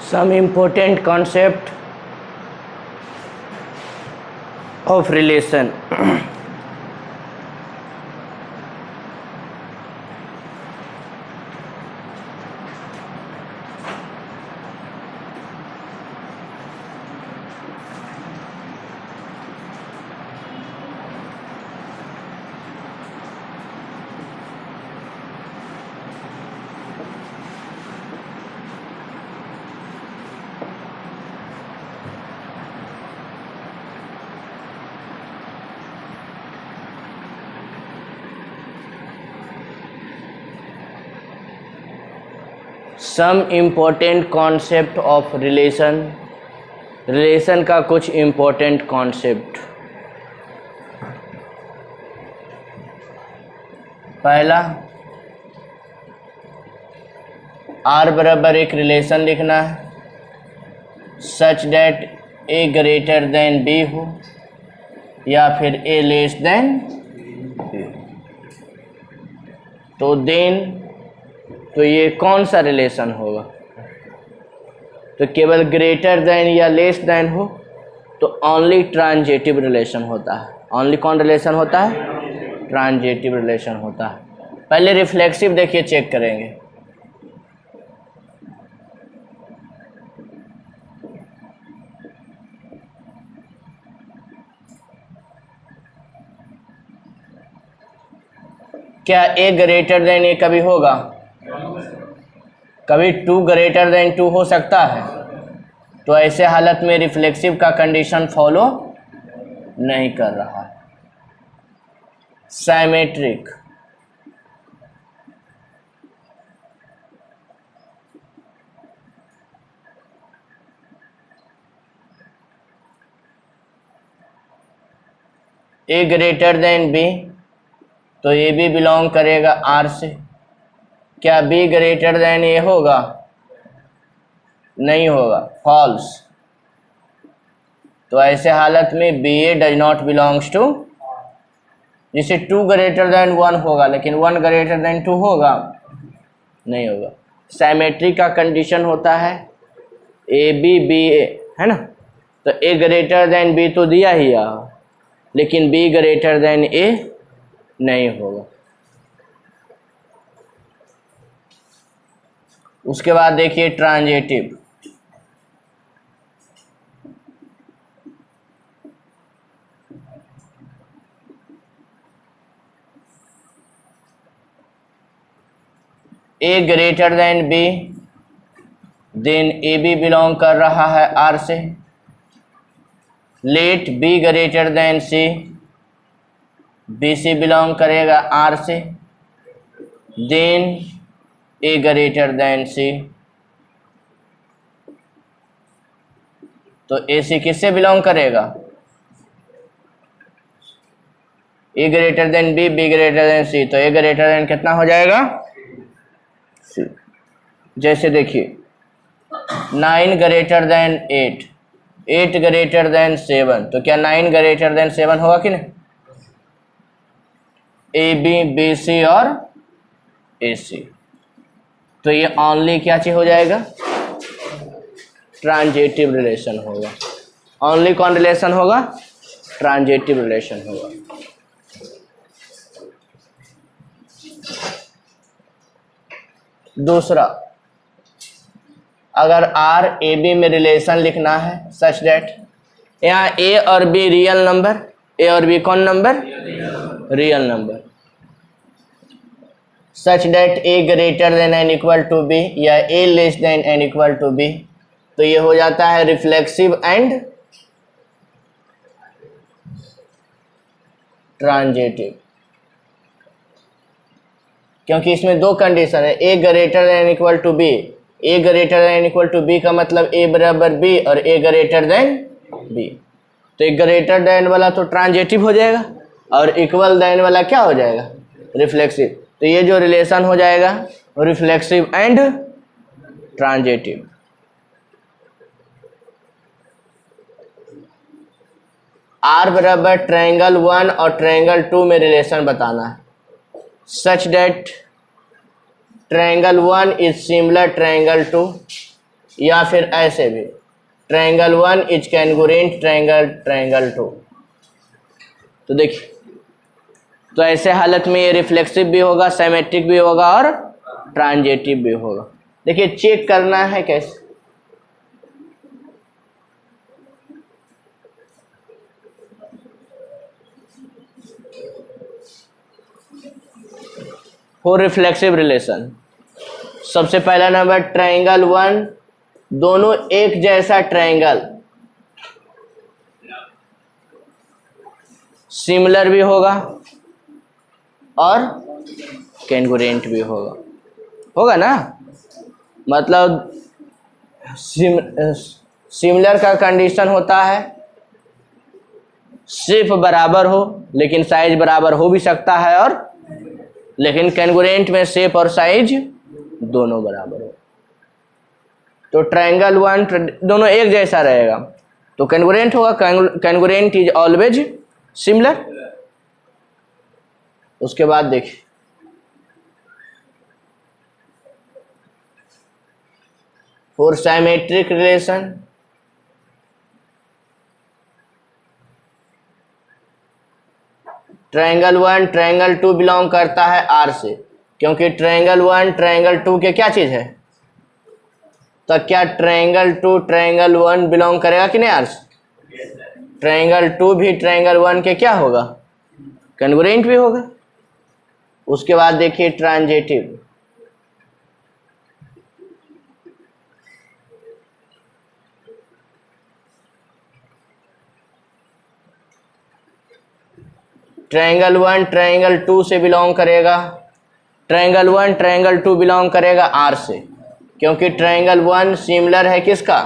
Some important concept of relation. Some important concept of relation. Relation का कुछ important concept. पहला, R बराबर एक रिलेशन लिखना है such that A greater than B हो या फिर A लेस देन B। तो ये कौन सा रिलेशन होगा? तो केवल ग्रेटर देन या लेस देन हो तो ओनली ट्रांजिटिव रिलेशन होता है। ओनली कौन रिलेशन होता है? ट्रांजिटिव रिलेशन होता है। पहले रिफ्लेक्सिव देखिए, चेक करेंगे। क्या A ग्रेटर देन A कभी होगा? कभी 2 ग्रेटर देन 2 हो सकता है? तो ऐसे हालत में रिफ्लेक्सिव का कंडीशन फॉलो नहीं कर रहा है। Symmetric, A greater than B तो A भी बिलोंग करेगा R से। क्या B ग्रेटर देन A होगा? नहीं होगा, फॉल्स। तो ऐसे हालत में BA does not belongs to, जिसे 2 ग्रेटर देन 1 होगा लेकिन 1 ग्रेटर देन 2 होगा? नहीं होगा। सिमेट्री का कंडीशन होता है AB BA, है ना? तो A ग्रेटर देन B तो दिया ही है लेकिन B ग्रेटर देन A नहीं होगा। उसके बाद देखिए transitive. A greater than B then AB belong कर रहा है R से। Let B greater than C, BC belong करेगा R से। Then A greater than C, तो AC किससे बिलोंग करेगा? A greater than B, B greater than C, तो A ग्रेटर देन कितना हो जाएगा? C। जैसे देखिए 9 ग्रेटर देन 8, 8 ग्रेटर देन 7, तो क्या 9 ग्रेटर देन 7 होगा कि नहीं? AB BC और AC, तो ये ओनली क्या चीज हो जाएगा? ट्रांजिटिव रिलेशन होगा। ओनली कौन रिलेशन होगा? ट्रांजिटिव रिलेशन होगा। दूसरा, अगर R AB में रिलेशन लिखना है सच डेट, यहाँ A और B रियल नंबर, A और B कौन नंबर? Real number. Such that A greater than and equal to B या A less than and equal to B, तो ये हो जाता है रिफ्लेक्सिव एंड ट्रांजिटिव, क्योंकि इसमें दो कंडीशन है। A greater than equal to B, A greater than equal to B का मतलब A बराबर B और A ग्रेटर देन B, तो एक ग्रेटर देन वाला तो ट्रांजिटिव हो जाएगा और इक्वल देन वाला क्या हो जाएगा? रिफ्लेक्सिव। तो ये जो रिलेशन हो जाएगा वो रिफ्लेक्सिव एंड ट्रांजिटिव। R बराबर ट्रायंगल 1 और ट्रायंगल 2 में रिलेशन बताना है। Such that triangle 1 is similar triangle 2, या फिर ऐसे भी ट्रायंगल 1 इज कैंगुरेंट ट्रायंगल 2। तो देखिए, तो ऐसे हालत में ये रिफ्लेक्सिव भी होगा, सिमेट्रिक भी होगा और ट्रांजिटिव भी होगा। देखिए चेक करना है कैसे। फॉर रिफ्लेक्सिव रिलेशन, सबसे पहला नंबर ट्रायंगल 1, दोनों एक जैसा ट्रायंगल सिमिलर भी होगा और कैंगुरेंट भी होगा ना। मतलब सिमिलर का कंडीशन होता है सिर्फ बराबर हो, लेकिन साइज बराबर हो भी सकता है, और लेकिन कैंगुरेंट में शेप और साइज दोनों बराबर हो। तो ट्रायंगल 1 दोनों एक जैसा रहेगा तो कैंगुरेंट होगा। कैंगुरेंट इज ऑलवेज सिमिलर। उसके बाद देखिए, for symmetric relation, triangle 1 triangle 2 belong करता है आर से, क्योंकि ट्रायंगल 1 ट्रायंगल 2 के क्या चीज है। तो क्या ट्रायंगल 2 ट्रायंगल 1 बिलोंग करेगा कि नहीं आर से? ट्रायंगल 2 भी ट्रायंगल 1 के क्या होगा, कैंगुरेंट भी होगा। उसके बाद देखिए ट्रांजिटिव, ट्रायंगल 1 ट्रायंगल 2 से बिलोंग करेगा, ट्रायंगल 1 ट्रायंगल 2 बिलोंग करेगा आर से, क्योंकि ट्रायंगल 1 सिमिलर है किसका,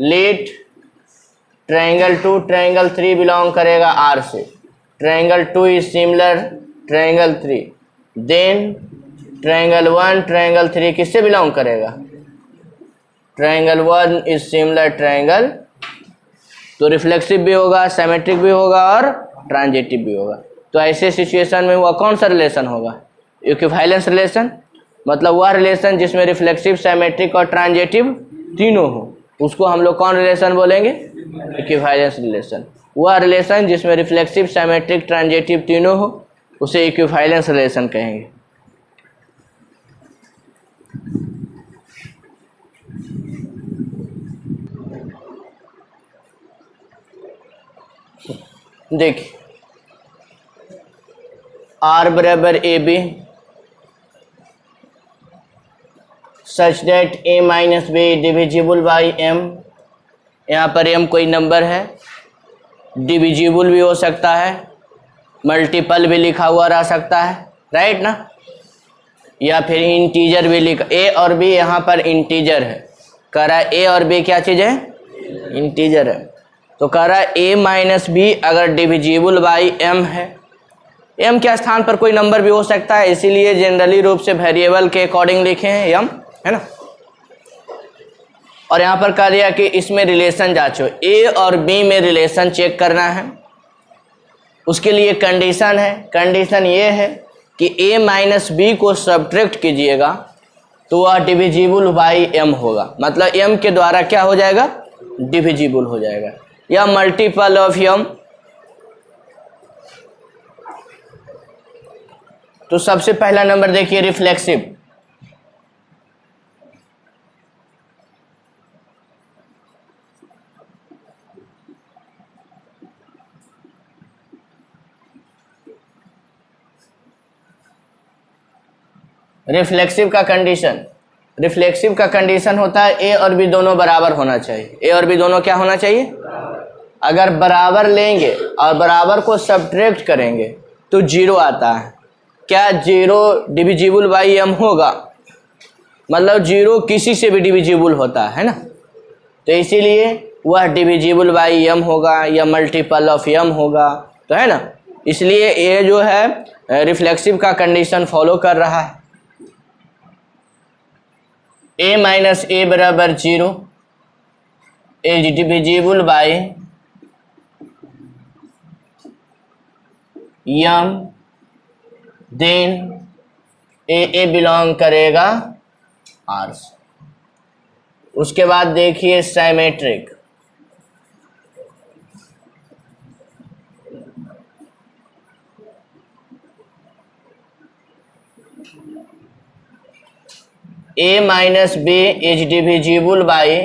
लेट ट्रायंगल 2 ट्रायंगल 3 बिलोंग करेगा आर से, triangle 2 is similar triangle 3, then triangle 1 triangle 3 किससे बिलोंग करेगा, ट्रायंगल 1 इज सिमिलर ट्रायंगल। तो रिफ्लेक्सिव भी होगा, सिमेट्रिक भी होगा और ट्रांजिटिव भी होगा। तो ऐसे सिचुएशन में हुआ कौन सा रिलेशन होगा, इक्विवेलेंस रिलेशन। मतलब वह रिलेशन जिसमें रिफ्लेक्सिव, सिमेट्रिक और ट्रांजिटिव तीनों हो, उसको हम लोग कौन रिलेशन बोलेंगे, इक्विवेलेंस रिलेशन। वह रिलेशन जिसमें रिफ्लेक्सिव, सिमेट्रिक, ट्रांजिटिव तीनों हो, उसे इक्विवेलेंस रिलेशन कहेंगे। देखिए आर बराबर A B such that A minus B divisible by M. यहाँ पर एम कोई नंबर है, डिविजिबल भी हो सकता है, मल्टीपल भी लिखा हुआ रह सकता है, राइट ना, या फिर इंटीजर भी लिखा। ए और बी यहाँ पर इंटीजर है, कह रहा है ए और बी क्या चीज़ है, इंटीजर है। तो कह रहा है ए माइनस बी अगर डिविजिबल बाई एम है, एम के स्थान पर कोई नंबर भी हो सकता है, इसीलिए जनरली रूप से वेरिएबल के अकॉर्डिंग लिखे हैं एम, है ना। और यहाँ पर कह दिया कि इसमें रिलेशन जांचो, ए और बी में रिलेशन चेक करना है। उसके लिए कंडीशन है, कंडीशन ये है कि ए माइनस बी को सब्ट्रैक्ट कीजिएगा तो वह डिविजिबल बाई एम होगा। मतलब एम के द्वारा क्या हो जाएगा, डिविजिबल हो जाएगा, या मल्टीपल ऑफ एम। तो सबसे पहला नंबर देखिए रिफ्लेक्सिव। रिफ्लेक्सिव का कंडीशन, रिफ्लेक्सिव का कंडीशन होता है ए और बी दोनों बराबर होना चाहिए। ए और बी दोनों क्या होना चाहिए, अगर बराबर लेंगे और बराबर को सब्ट्रैक्ट करेंगे तो जीरो आता है। क्या जीरो डिविजिबल बाई एम होगा, मतलब जीरो किसी से भी डिविजिबल होता है ना, तो इसीलिए वह डिविजिबल बाई एम होगा या मल्टीपल ऑफ एम होगा, तो है ना। इसलिए ये जो है रिफ्लेक्सिव का कंडीशन फॉलो कर रहा है। ए माइनस ए बराबर zero is divisible by M then A belong करेगा आर से। उसके बाद देखिए symmetric, A minus B is divisible by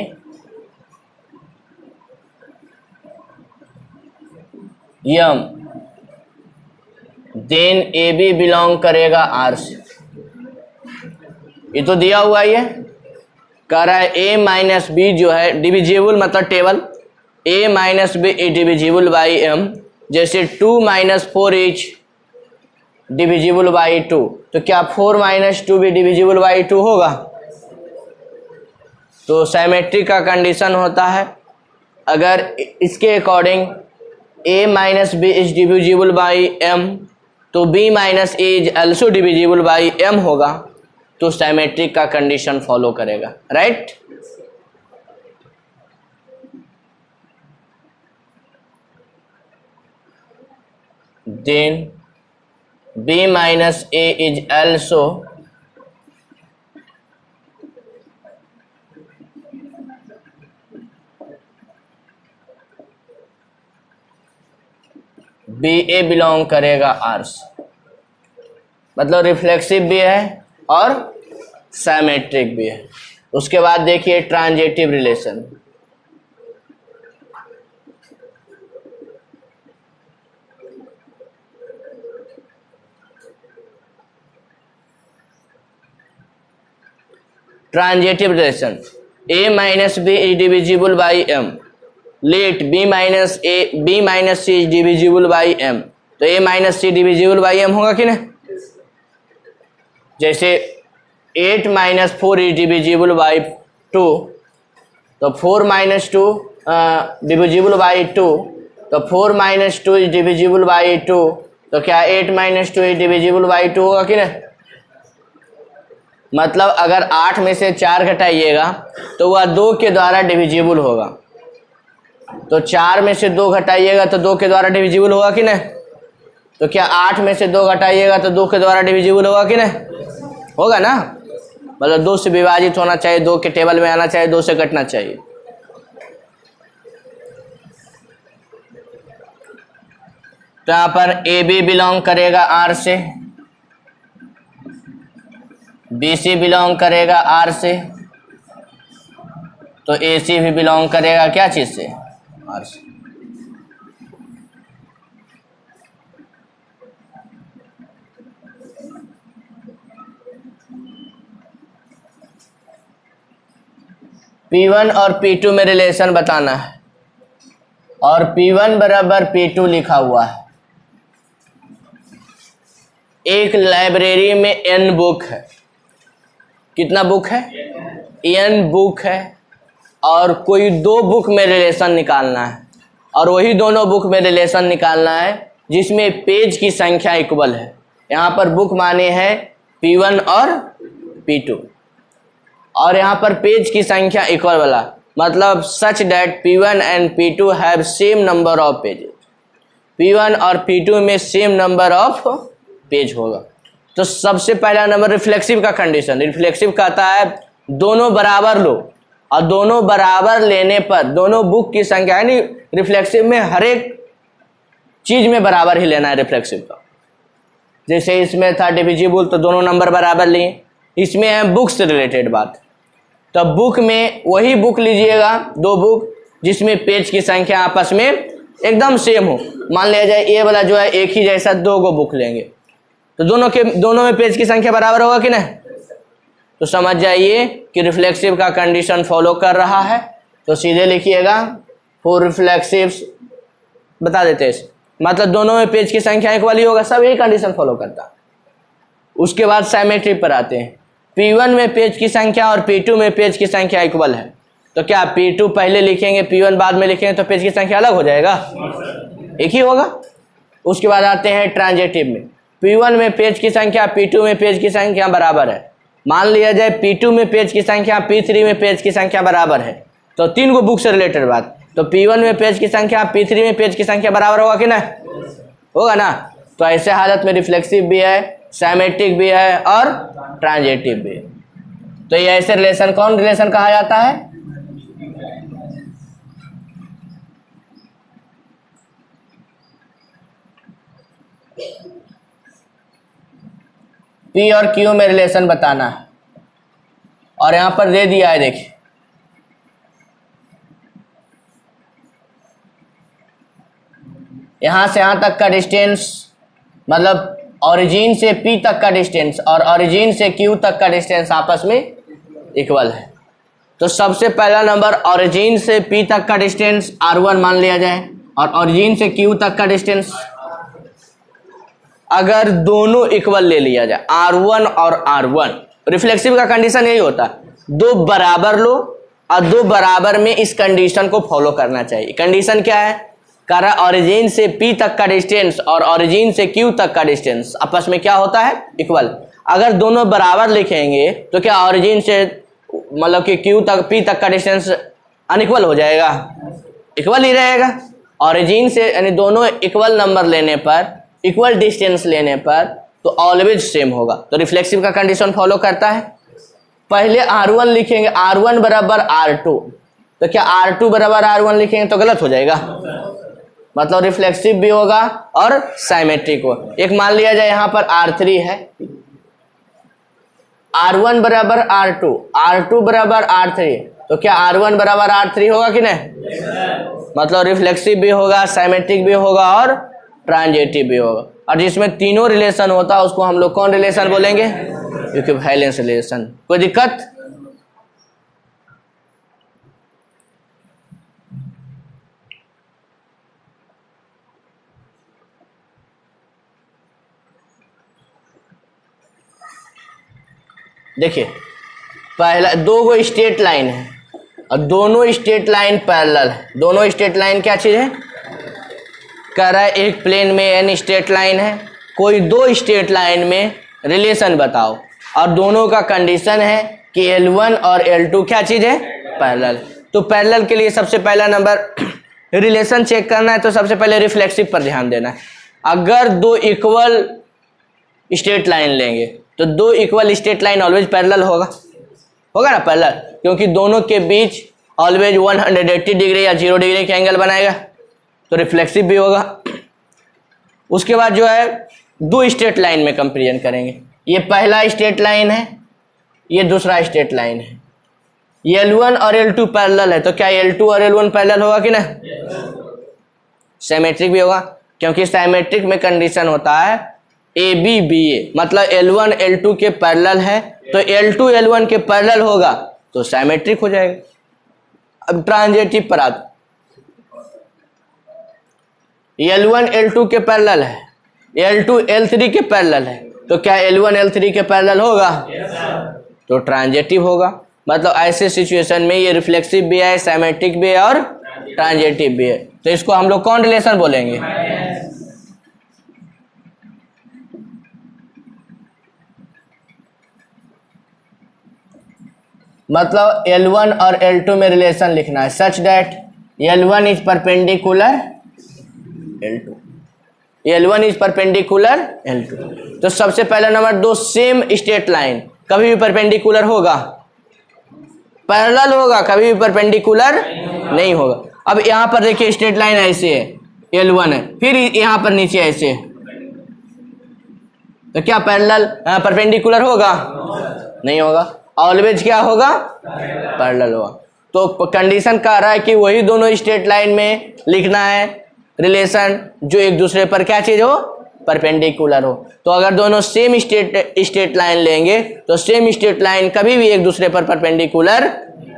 M, then A B belong करेगा आर से। ये तो दिया हुआ ही है, कह रहा है ए माइनस बी जो है डिविजिबल मतलब table, A minus B is divisible by M, जैसे 2 माइनस 4 इज डिविजिबल बाई 2, तो क्या 4 माइनस 2 भी डिविजिबल बाई 2 होगा? तो सिमेट्री का कंडीशन होता है अगर इसके according a minus B is divisible by m, तो b minus A is also divisible by m होगा, तो सिमेट्रिक का कंडीशन फॉलो करेगा, right. Then b minus A is also B A belong करेगा आर से, मतलब रिफ्लेक्सिव भी है और सिमेट्रिक भी है। उसके बाद देखिए transitive relation, transitive relation a minus B is divisible by m, let b minus c is divisible by m, तो a minus c divisible by m होगा कि नहीं? जैसे 8 माइनस 4 इज डिविजिबल बाई 2, तो 4 माइनस 2 डिविजिबल बाई 2, तो 4 minus 2 is divisible by 2, तो क्या 8 minus 2 is divisible by 2 होगा कि नहीं? मतलब अगर 8 में से 4 घटाइएगा तो वह 2 के द्वारा डिविजिबल होगा, तो 4 में से 2 घटाइएगा तो 2 के द्वारा डिविजिबल होगा कि नहीं? तो क्या 8 में से 2 घटाइएगा तो 2 के द्वारा डिविजिबल होगा कि नहीं? होगा ना, मतलब 2 से विभाजित होना चाहिए, 2 के टेबल में आना चाहिए, 2 से कटना चाहिए। तो यहाँ पर ए बी बिलोंग करेगा आर से, बी सी बिलोंग करेगा आर से, तो ए सी भी बिलोंग करेगा क्या चीज से? आर से। P1 और P2 में रिलेशन बताना है, और P1 बराबर P2 लिखा हुआ है। एक लाइब्रेरी में n बुक है, कितना बुक है? n बुक है, और कोई 2 बुक में रिलेशन निकालना है, और वही दोनों बुक में रिलेशन निकालना है जिसमें पेज की संख्या इक्वल है। यहाँ पर बुक माने हैं P1 और P2, और यहाँ पर पेज की संख्या इक्वल वाला मतलब such that P1 and P2 have same number of pages, P1 और P2 में सेम नंबर ऑफ पेज होगा। तो सबसे पहला नंबर रिफ्लेक्सिव का कंडीशन, रिफ्लेक्सिव कहता है दोनों बराबर लो, और दोनों बराबर लेने पर दोनों बुक की संख्या, यानी रिफ्लेक्सिव में हर एक चीज में बराबर ही लेना है रिफ्लेक्सिव का। जैसे इसमें था डिविजिबल तो दोनों नंबर बराबर लिए, इसमें है बुक से रिलेटेड बात, तो बुक में वही बुक लीजिएगा 2 बुक जिसमें पेज की संख्या आपस में एकदम सेम हो। मान लिया जाए ए वाला जो है एक ही जैसा 2 गो बुक लेंगे, तो दोनों में पेज की संख्या बराबर होगा कि नहीं? तो समझ जाइए कि रिफ्लेक्सिव का कंडीशन फॉलो कर रहा है। तो सीधे लिखिएगा फॉर रिफ्लेक्सिव्स, बता देते हैं, मतलब दोनों में पेज की संख्या इक्वल ही होगा, सब यही कंडीशन फॉलो करता है। उसके बाद सिमेट्री पर आते हैं। P1 में पेज की संख्या और P2 में पेज की संख्या इक्वल है, तो क्या P2 पहले लिखेंगे P1 बाद में लिखेंगे तो पेज की संख्या अलग हो जाएगा? एक ही होगा। उसके बाद आते हैं ट्रांजिटिव में। P1 में पेज की संख्या P2 में पेज की संख्या बराबर है। मान लिया जाए P2 में पेज की संख्या P3 में पेज की संख्या बराबर है, तो 3 गो बुक से रिलेटेड बात, तो P1 में पेज की संख्या P3 में पेज की संख्या बराबर होगा कि नहीं? होगा ना। तो ऐसे हालत में रिफ्लेक्सिव भी है सिमेट्रिक भी है और ट्रांजिटिव भी है। तो ये ऐसे रिलेशन कौन रिलेशन कहा जाता है? पी और क्यू में रिलेशन बताना है, और यहां पर दे दिया है, देखिए यहां से यहां तक का डिस्टेंस, मतलब ओरिजिन से पी तक का डिस्टेंस और ओरिजिन से क्यू तक का डिस्टेंस आपस में इक्वल है। तो सबसे पहला नंबर ओरिजिन से पी तक का डिस्टेंस r1 मान लिया जाए, और ओरिजिन से क्यू तक का डिस्टेंस अगर दोनों इक्वल ले लिया जाए, r1 और r1, रिफ्लेक्सिव का कंडीशन यही होता है, दो बराबर लो और दो बराबर में इस कंडीशन को फॉलो करना चाहिए। कंडीशन क्या है? कह रहा ओरिजिन से पी तक का डिस्टेंस और ओरिजिन से क्यू तक का डिस्टेंस आपस में क्या होता है? इक्वल। अगर दोनों बराबर लिखेंगे तो क्या ओरिजिन से मतलब कि क्यू तक पी तक का डिस्टेंस अनइक्वल हो जाएगा? इक्वल ही रहेगा। ओरिजिन से यानी दोनों इक्वल नंबर लेने पर, इक्वल डिस्टेंस लेने पर तो ऑलवेज सेम होगा। तो रिफ्लेक्सिव का कंडीशन फॉलो करता है। पहले r1 लिखेंगे, r1 बराबर r2, तो क्या r2 बराबर r1 लिखेंगे तो गलत हो जाएगा, मतलब रिफ्लेक्सिव भी होगा और साइमेट्रिक हो। एक मान लिया जाए यहाँ पर r3 है, r1 बराबर r2, r2 बराबर r3, तो क्या r1 बराबर r3 होगा कि नहीं? मतलब रिफ्लेक्सिव भी होगा, साइमेट्रिक भी होगा और ट्रांजिटिव भी होगा। और जिसमें तीनों रिलेशन होता है उसको हम लोग कौन रिलेशन बोलेंगे? Equivalence relation. कोई दिक्कत? देखिए पहला दो गो स्ट्रेट लाइन है और दोनों स्ट्रेट लाइन पैरेलल है। दोनों स्ट्रेट लाइन क्या चीज है? कह रहा है एक प्लेन में एन स्ट्रेट लाइन है, कोई दो स्ट्रेट लाइन में रिलेशन बताओ, और दोनों का कंडीशन है कि L1 और L2 क्या चीज है? पैरेलल। तो पैरेलल के लिए सबसे पहला नंबर रिलेशन चेक करना है, तो सबसे पहले रिफ्लेक्सिव पर ध्यान देना है। अगर दो इक्वल स्ट्रेट लाइन लेंगे तो दो equal straight line always parallel होगा, होगा ना पैरेलल, क्योंकि दोनों के बीच ऑलवेज 180 डिग्री या 0 डिग्री के एंगल बनाएगा, तो रिफ्लेक्सिव भी होगा। उसके बाद जो है दो स्ट्रेट लाइन में कंपेरिजन करेंगे। ये पहला स्ट्रेट लाइन है, ये दूसरा स्ट्रेट लाइन है, ये L1 और L2 पैरेलल है, तो क्या L2 और L1 पैरेलल होगा कि नहीं? सिमेट्रिक भी होगा, क्योंकि सिमेट्रिक में कंडीशन होता है ABBA, मतलब L1 L2 के पैरेलल है, तो L2 L1 के पैरेलल होगा तो सिमेट्रिक हो जाएगा। अब ट्रांजिटिव पर आते, L1 L2 के पैरेलल है, L2 L3 के पैरेलल है, तो क्या L1 L3 के पैरेलल होगा? तो ट्रांजिटिव होगा। मतलब ऐसे सिचुएशन में ये रिफ्लेक्सिव भी है, सिमेट्रिक भी है और ट्रांजिटिव भी है। तो इसको हम लोग कौन रिलेशन बोलेंगे? मतलब L1 और L2 में रिलेशन लिखना है such that L1 is perpendicular L2, L1 is perpendicular L2। तो सबसे पहला नंबर, दो सेम स्ट्रेट लाइन कभी भी परपेंडिकुलर होगा? पैरेलल होगा, कभी भी परपेंडिकुलर नहीं होगा। अब यहाँ पर देखिए स्ट्रेट लाइन ऐसे है, L1 है, फिर यहाँ पर नीचे ऐसे है, तो क्या पैरेलल परपेंडिकुलर होगा? नहीं होगा, ऑलवेज क्या होगा? पैरेलल होगा। तो कंडीशन कह रहा है कि वही दोनों स्ट्रेट लाइन में लिखना है रिलेशन जो एक दूसरे पर क्या चीज हो? परपेंडिकुलर हो। तो अगर दोनों सेम स्ट्रेट लाइन लेंगे तो सेम स्ट्रेट लाइन कभी भी एक दूसरे पर परपेंडिकुलर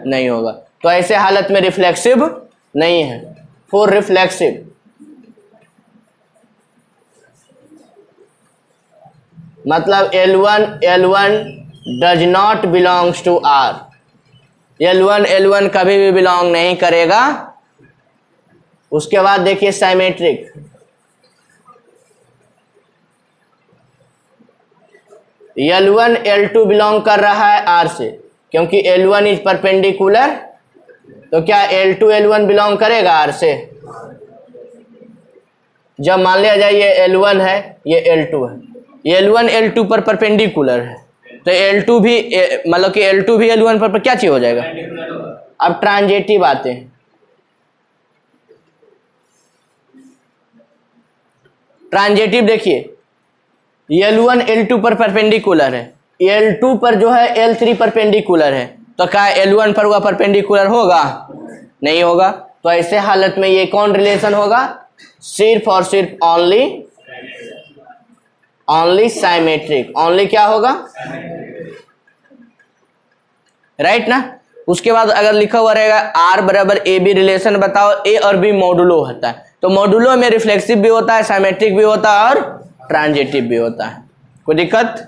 नहीं होगा, तो ऐसे हालत में रिफ्लेक्सिव नहीं है। फॉर रिफ्लेक्सिव मतलब L1 does not belongs to R, L1 कभी भी बिलोंग नहीं करेगा। उसके बाद देखिए साइमेट्रिक, L1 L2 बिलोंग कर रहा है R से, क्योंकि L1 इज परपेंडिकुलर, तो क्या L2 L1 बिलोंग करेगा R से? जब मान लिया जाए ये L1 है, ये L2 है, L1 L2 पर परपेंडिकुलर है, तो L2 भी मतलब कि L2 भी L1 पर क्या चीज हो जाएगा। अब ट्रांजिटिव आते हैं, ट्रांजिटिव देखिए L1 L2 पर परपेंडिकुलर है, L2 पर जो है L3 परपेंडिकुलर है, तो क्या L1 पर हुआ परपेंडिकुलर होगा, नहीं होगा। तो ऐसे हालत में ये कौन रिलेशन होगा, सिर्फ और सिर्फ ओनली साइमेट्रिक, ओनली क्या होगा, राइट ना। उसके बाद अगर लिखा हुआ रहेगा R बराबर ए बी रिलेशन बताओ, ए और बी मॉडुलो होता है, तो मॉडुलो में रिफ्लेक्सिव भी होता है, साइमेट्रिक भी होता है और ट्रांजिटिव भी होता है। कोई दिक्कत।